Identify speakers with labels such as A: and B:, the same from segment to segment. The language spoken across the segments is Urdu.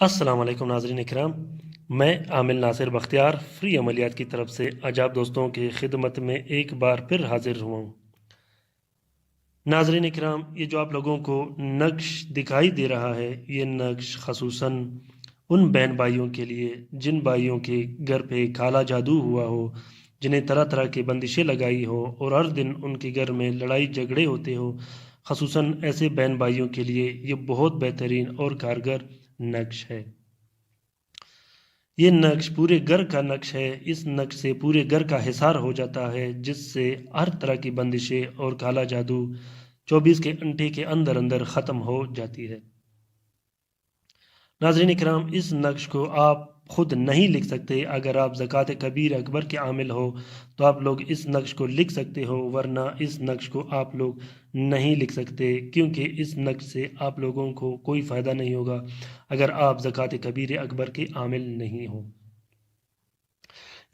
A: السلام علیکم ناظرین اکرام، میں عامل ناصر بختیار فری عملیات کی طرف سے آج آپ دوستوں کی خدمت میں ایک بار پھر حاضر ہوا ہوں۔ ناظرین اکرام، یہ جو آپ لوگوں کو نقش دکھائی دے رہا ہے، یہ نقش خصوصاً ان بہن بھائیوں کے لیے جن بھائیوں کے گھر پہ کالا جادو ہوا ہو، جنہیں طرح طرح کی بندشیں لگائی ہو اور ہر دن ان کے گھر میں لڑائی جھگڑے ہوتے ہو۔ خصوصاً ایسے بہن بھائیوں کے لیے یہ بہت بہترین اور کارگر نقش ہے۔ یہ نقش پورے گھر کا نقش ہے۔ اس نقش سے پورے گھر کا حصار ہو جاتا ہے، جس سے ہر طرح کی بندشیں اور کالا جادو 24 کے گھنٹے کے اندر اندر ختم ہو جاتی ہے۔ ناظرین اکرام، اس نقش کو آپ خود نہیں لکھ سکتے۔ اگر آپ زکوٰۃ کبیر اکبر کے عامل ہو تو آپ لوگ اس نقش کو لکھ سکتے ہو، ورنہ اس نقش کو آپ لوگ نہیں لکھ سکتے، کیونکہ اس نقش سے آپ لوگوں کو کوئی فائدہ نہیں ہوگا اگر آپ زکوٰۃ کبیر اکبر کے عامل نہیں ہو۔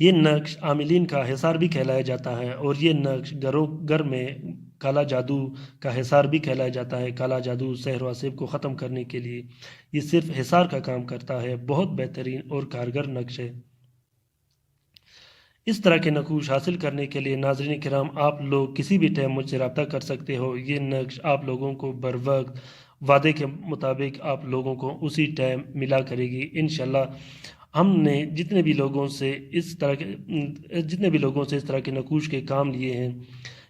A: یہ نقش عاملین کا حصار بھی کہلایا جاتا ہے، اور یہ نقش گھر میں کالا جادو کا حصار بھی کہلایا جاتا ہے۔ کالا جادو سحر و اسیب کو ختم کرنے کے لیے یہ صرف حصار کا کام کرتا ہے۔ بہت بہترین اور کارگر نقش ہے۔ اس طرح کے نقوش حاصل کرنے کے لیے ناظرین کرام، آپ لوگ کسی بھی ٹائم مجھ سے رابطہ کر سکتے ہو۔ یہ نقش آپ لوگوں کو بر وقت وعدے کے مطابق آپ لوگوں کو اسی ٹائم ملا کرے گی انشاءاللہ۔ ہم نے جتنے بھی لوگوں سے اس طرح کے نقوش کے کام لیے ہیں،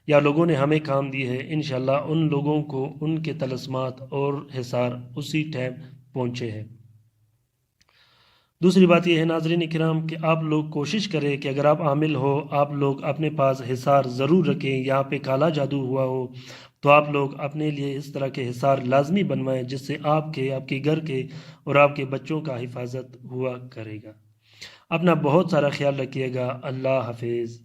A: یا لوگوں نے ہمیں کام دیے ہیں، انشاءاللہ ان لوگوں کو ان کے طلسمات اور حصار اسی ٹائم پہنچے ہیں۔ دوسری بات یہ ہے ناظرین اکرام کہ آپ لوگ کوشش کریں کہ اگر آپ عامل ہو، آپ لوگ اپنے پاس حصار ضرور رکھیں۔ یہاں پہ کالا جادو ہوا ہو تو آپ لوگ اپنے لیے اس طرح کے حصار لازمی بنوائیں، جس سے آپ کے گھر کے اور آپ کے بچوں کا حفاظت ہوا کرے گا۔ اپنا بہت سارا خیال رکھیے گا۔ اللہ حافظ۔